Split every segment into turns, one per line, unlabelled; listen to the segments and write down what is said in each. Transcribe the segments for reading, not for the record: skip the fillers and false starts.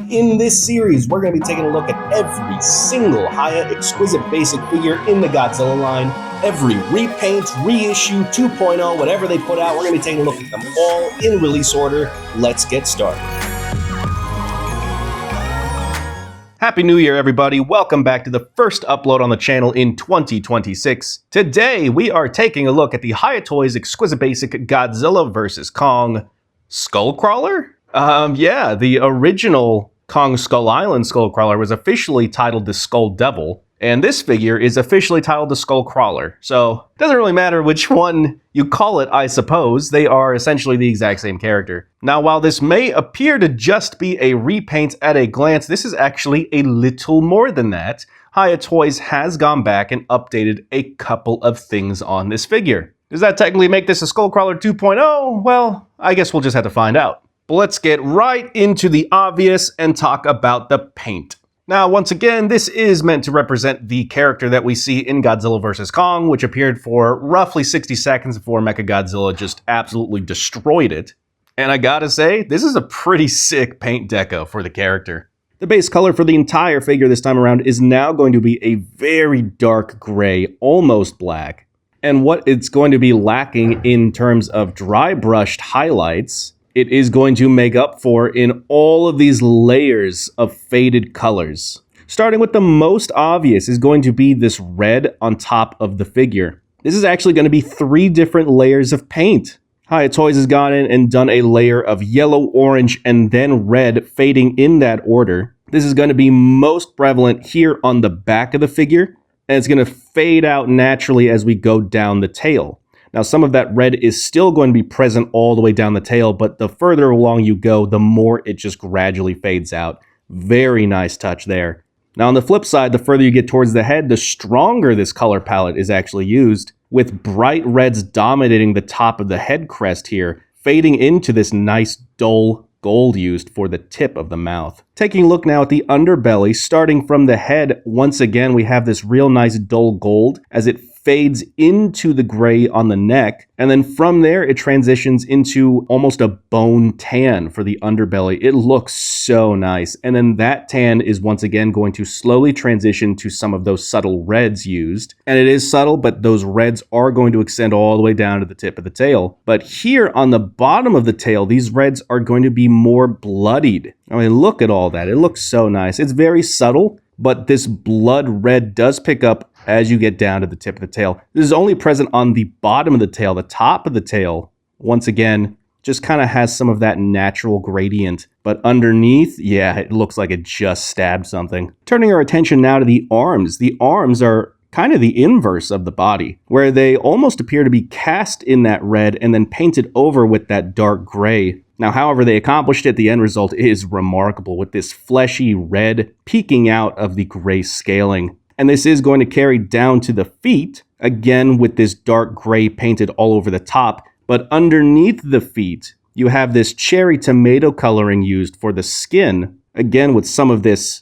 In this series, we're going to be taking a look at every single Hiya Exquisite basic figure in the Godzilla line, every repaint, reissue, 2.0, whatever they put out. We're going to be taking a look at them all in release order. Let's get started. Happy New Year, everybody. Welcome back to the first upload on the channel in 2026. Today, we are taking a look at the Hiya Toys Exquisite Basic Godzilla vs. Kong Skullcrawler? Yeah, the original Kong Skull Island Skullcrawler was officially titled the Skull Devil, and this figure is officially titled the Skullcrawler. So, it doesn't really matter which one you call it, I suppose. They are essentially the exact same character. Now, while this may appear to just be a repaint at a glance, this is actually a little more than that. Hiya Toys has gone back and updated a couple of things on this figure. Does that technically make this a Skullcrawler 2.0? Well, I guess we'll just have to find out. But let's get right into the obvious and talk about the paint. Now, once again, this is meant to represent the character that we see in Godzilla vs. Kong, which appeared for roughly 60 seconds before mechagodzilla just absolutely destroyed it. And I gotta say, this is a pretty sick paint deco for the character. The base color for the entire figure this time around is now going to be a very dark gray, almost black. And what it's going to be lacking in terms of dry brushed highlights, it is going to make up for in all of these layers of faded colors. Starting with the most obvious is going to be this red on top of the figure. This is actually going to be 3 different layers of paint. Hiya Toys has gone in and done a layer of yellow, orange, and then red, fading in that order. This is going to be most prevalent here on the back of the figure, and it's going to fade out naturally as we go down the tail. Now, some of that red is still going to be present all the way down the tail, but the further along you go, the more it just gradually fades out. Very nice touch there. Now, on the flip side, the further you get towards the head, the stronger this color palette is actually used, with bright reds dominating the top of the head crest here, fading into this nice dull gold used for the tip of the mouth. Taking a look now at the underbelly, starting from the head, once again, we have this real nice dull gold as it fades into the gray on the neck, and then from there it transitions into almost a bone tan for the underbelly. It looks so nice, and then that tan is once again going to slowly transition to some of those subtle reds used, and it is subtle, but those reds are going to extend all the way down to the tip of the tail. But here on the bottom of the tail, these reds are going to be more bloodied. I mean, look at all that. It looks so nice. It's very subtle, but this blood red does pick up as you get down to the tip of the tail. This is only present on the bottom of the tail. The top of the tail, once again, just kind of has some of that natural gradient. But underneath, yeah, it looks like it just stabbed something. Turning our attention now to the arms. The arms are kind of the inverse of the body, where they almost appear to be cast in that red and then painted over with that dark gray. Now, however they accomplished it, the end result is remarkable, with this fleshy red peeking out of the gray scaling. And this is going to carry down to the feet, again with this dark gray painted all over the top. But underneath the feet, you have this cherry tomato coloring used for the skin, again with some of this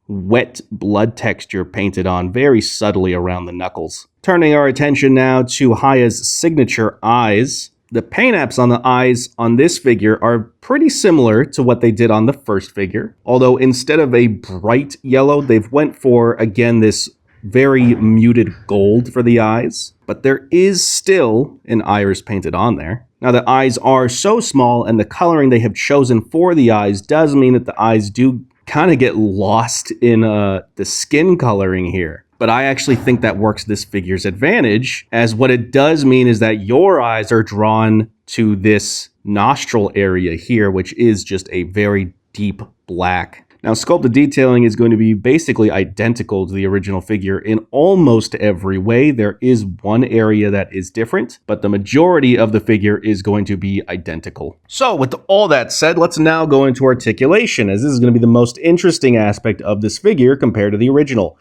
wet blood texture painted on very subtly around the knuckles. Turning our attention now to Hiya's signature eyes. The paint apps on the eyes on this figure are pretty similar to what they did on the first figure, although instead of a bright yellow, they've went for, again, this very muted gold for the eyes, but there is still an iris painted on there. Now, the eyes are so small, and the coloring they have chosen for the eyes does mean that the eyes do kind of get lost in the skin coloring here. But I actually think that works this figure's advantage, as what it does mean is that your eyes are drawn to this nostril area here, which is just a very deep black. Now, sculpted detailing is going to be basically identical to the original figure in almost every way. There is one area that is different, but the majority of the figure is going to be identical. So with all that said, let's now go into articulation, as this is going to be the most interesting aspect of this figure compared to the original.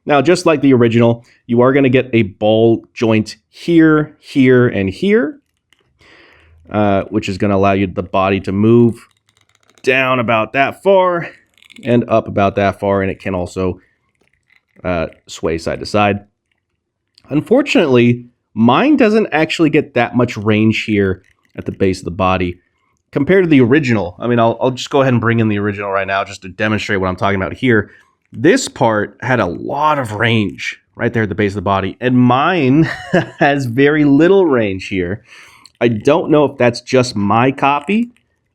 Now, just like the original, you are going to get a ball joint here, here, and here, which is going to allow you the body to move down about that far and up about that far, and it can also sway side to side. Unfortunately, mine doesn't actually get that much range here at the base of the body. compared to the original, I mean, I'll just go ahead and bring in the original right now just to demonstrate what I'm talking about here. This part had a lot of range right there at the base of the body, and mine has very little range here. I don't know if that's just my copy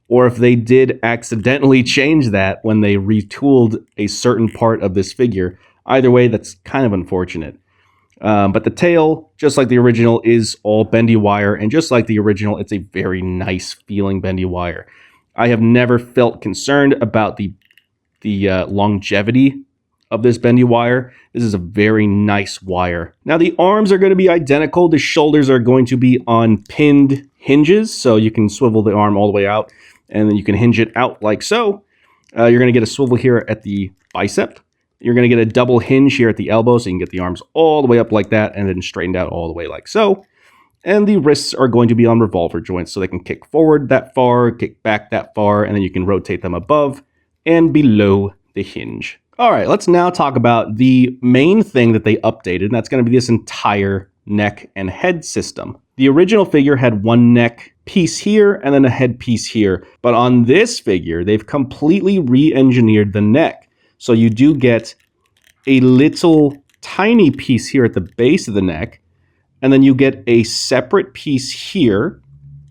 or if they did accidentally change that when they retooled a certain part of this figure. Either way, that's kind of unfortunate. But the tail, just like the original, is all bendy wire, and just like the original, it's a very nice feeling bendy wire. I have never felt concerned about the longevity of this bendy wire. This is a very nice wire. Now the arms are going to be identical. The shoulders are going to be on pinned hinges, so you can swivel the arm all the way out, and then you can hinge it out like so. You're going to get a swivel here at the bicep. You're going to get a double hinge here at the elbow, so you can get the arms all the way up like that, and then straightened out all the way like so. And the wrists are going to be on revolver joints, so they can kick forward that far, kick back that far, and then you can rotate them above and below the hinge. All right, let's now talk about the main thing that they updated, and that's going to be this entire neck and head system. The original figure had one neck piece here and then a head piece here, but on this figure, they've completely re-engineered the neck. So you do get a little tiny piece here at the base of the neck, and then you get a separate piece here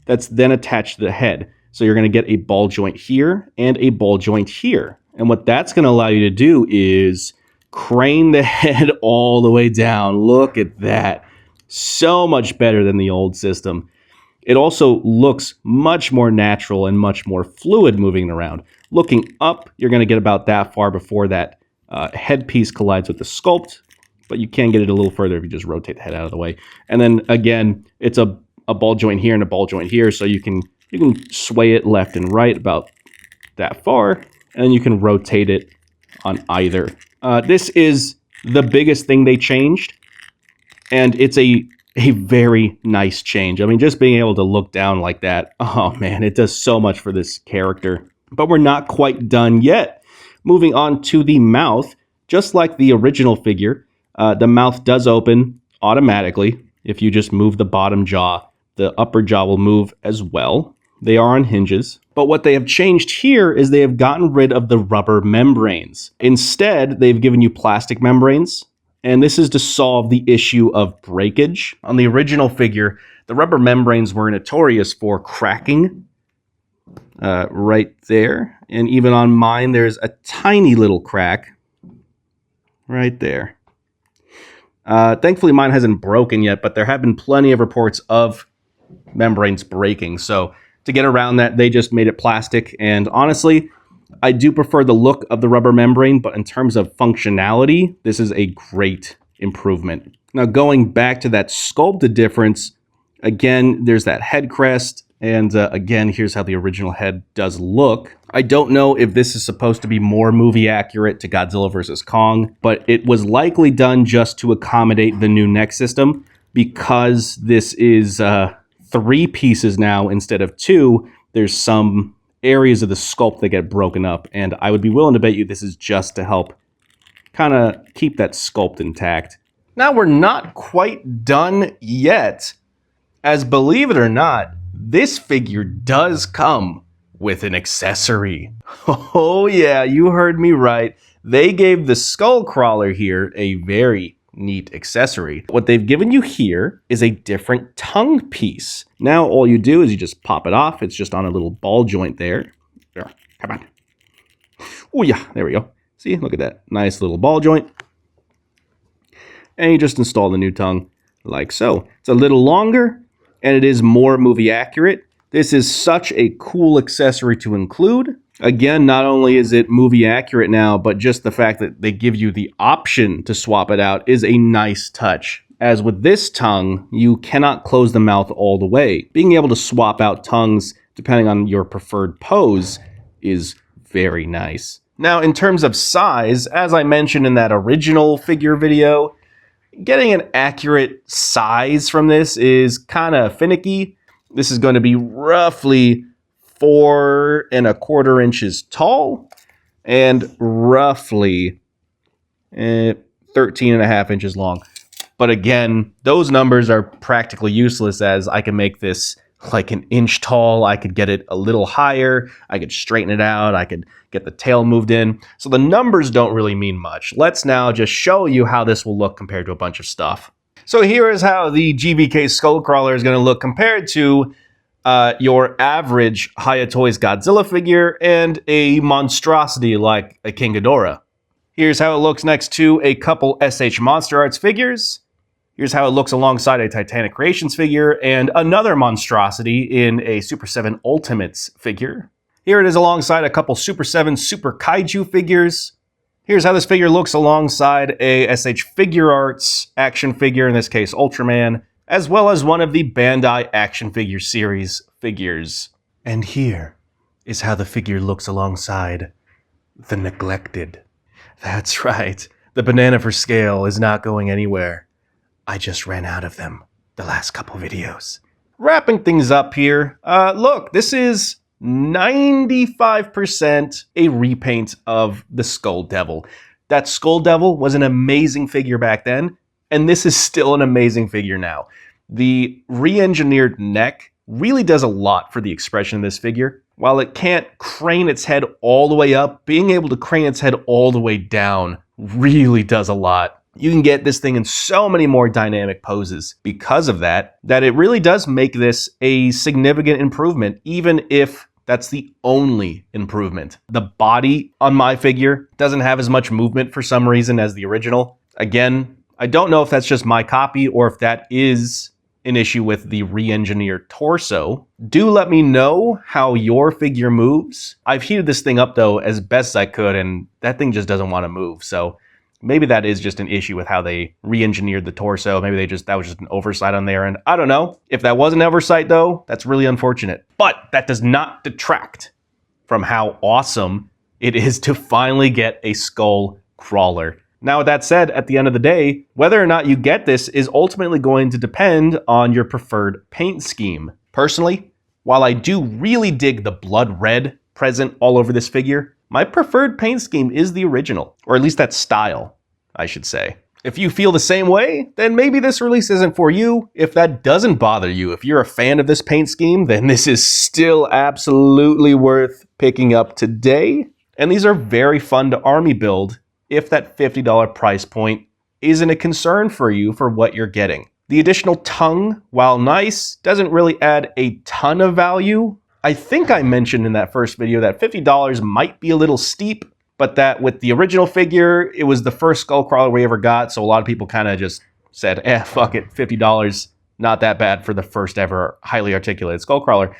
that's then attached to the head. So you're going to get a ball joint here and a ball joint here. And what that's going to allow you to do is crane the head all the way down. Look at that. So much better than the old system. It also looks much more natural and much more fluid moving around. Looking up, you're going to get about that far before that headpiece collides with the sculpt, but you can get it a little further if you just rotate the head out of the way. And then again, it's a ball joint here and a ball joint here, so you can sway it left and right about that far, and you can rotate it on either. This is the biggest thing they changed, and it's a very nice change. I mean, just being able to look down like that, oh man, it does so much for this character. But we're not quite done yet. Moving on to the mouth, just like the original figure, the mouth does open automatically. If you just move the bottom jaw, the upper jaw will move as well. They are on hinges. But what they have changed here is they have gotten rid of the rubber membranes. Instead, they've given you plastic membranes, and this is to solve the issue of breakage. On the original figure, the rubber membranes were notorious for cracking right there. And even on mine, there's a tiny little crack right there. Thankfully, mine hasn't broken yet, but there have been plenty of reports of membranes breaking. So to get around that, they just made it plastic. And honestly, I do prefer the look of the rubber membrane, but in terms of functionality, this is a great improvement. Now, going back to that sculpted difference, again, there's that head crest. And again, here's how the original head does look. I don't know if this is supposed to be more movie accurate to Godzilla vs. Kong, but it was likely done just to accommodate the new neck system. Because this is 3 pieces now instead of 2, there's some areas of the sculpt that get broken up. And I would be willing to bet you this is just to help kind of keep that sculpt intact. Now, we're not quite done yet, as believe it or not, this figure does come with an accessory. Oh yeah, you heard me right. They gave the Skullcrawler here a very neat accessory. What they've given you here is a different tongue piece. Now all you do is you just pop it off. It's just on a little ball joint there. There, come on. Oh yeah, there we go. See, look at that. Nice little ball joint. And you just install the new tongue like so. It's a little longer, and it is more movie accurate. This is such a cool accessory to include. Again, not only is it movie accurate now, but just the fact that they give you the option to swap it out is a nice touch. As with this tongue, you cannot close the mouth all the way. Being able to swap out tongues depending on your preferred pose is very nice. Now, in terms of size, as I mentioned in that original figure video, getting an accurate size from this is kind of finicky. This is going to be roughly 4 1/4 inches tall and roughly 13.5 inches long. But again, those numbers are practically useless, as I can make this like an inch tall. I could get it a little higher. I could straighten it out. I could get the tail moved in. So the numbers don't really mean much. Let's now just show you how this will look compared to a bunch of stuff. So here is how the GVK Skullcrawler is going to look compared to your average Hiya Toys Godzilla figure and a monstrosity like a King Ghidorah. Here's how it looks next to a couple SH Monster Arts figures. Here's how it looks alongside a Titanic Creations figure and another monstrosity in a Super 7 Ultimates figure. Here it is alongside a couple Super 7 Super Kaiju figures. Here's how this figure looks alongside a SH Figure Arts action figure, in this case Ultraman, as well as one of the Bandai Action Figure Series figures. And here is how the figure looks alongside the Neglected. That's right, the banana for scale is not going anywhere. I just ran out of them the last couple videos. Wrapping things up here, look, this is 95% a repaint of the Skull Devil. That Skull Devil was an amazing figure back then, and this is still an amazing figure now. The re-engineered neck really does a lot for the expression of this figure. While it can't crane its head all the way up, being able to crane its head all the way down really does a lot. You can get this thing in so many more dynamic poses because of that it really does make this a significant improvement, even if that's the only improvement. The body on my figure doesn't have as much movement for some reason as the original. Again, I don't know if that's just my copy or if that is an issue with the re-engineered torso. Do let me know how your figure moves. I've heated this thing up though as best I could, and that thing just doesn't want to move. So maybe that is just an issue with how they re-engineered the torso. Maybe that was just an oversight on their end. I don't know. If that was an oversight though, that's really unfortunate. But that does not detract from how awesome it is to finally get a Skullcrawler. Now, with that said, at the end of the day, whether or not you get this is ultimately going to depend on your preferred paint scheme. Personally, while I do really dig the blood red present all over this figure, my preferred paint scheme is the original, or at least that style, I should say. If you feel the same way, then maybe this release isn't for you. If that doesn't bother you, if you're a fan of this paint scheme, then this is still absolutely worth picking up today. And these are very fun to army build if that $50 price point isn't a concern for you for what you're getting. The additional tongue, while nice, doesn't really add a ton of value. I think I mentioned in that first video that $50 might be a little steep, but that with the original figure, it was the first Skullcrawler we ever got, so a lot of people kind of just said, fuck it, $50, not that bad for the first ever highly articulated Skullcrawler.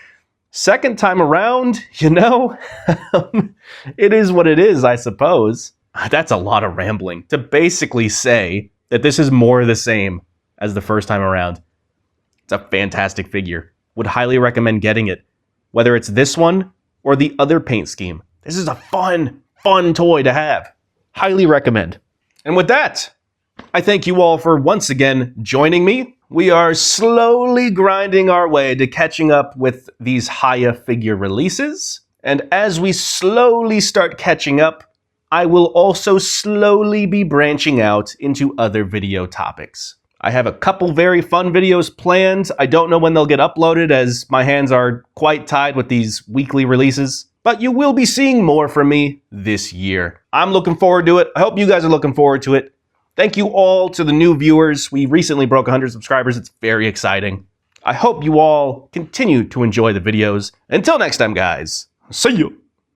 Second time around, you know, it is what it is, I suppose. That's a lot of rambling to basically say that this is more of the same as the first time around. It's a fantastic figure. Would highly recommend getting it. Whether it's this one or the other paint scheme. This is a fun toy to have. Highly recommend. And with that, I thank you all for once again joining me. We are slowly grinding our way to catching up with these Hiya figure releases. And as we slowly start catching up, I will also slowly be branching out into other video topics. I have a couple very fun videos planned. I don't know when they'll get uploaded as my hands are quite tied with these weekly releases, but you will be seeing more from me this year. I'm looking forward to it. I hope you guys are looking forward to it. Thank you all to the new viewers. We recently broke 100 subscribers. It's very exciting. I hope you all continue to enjoy the videos. Until next time, guys. See you.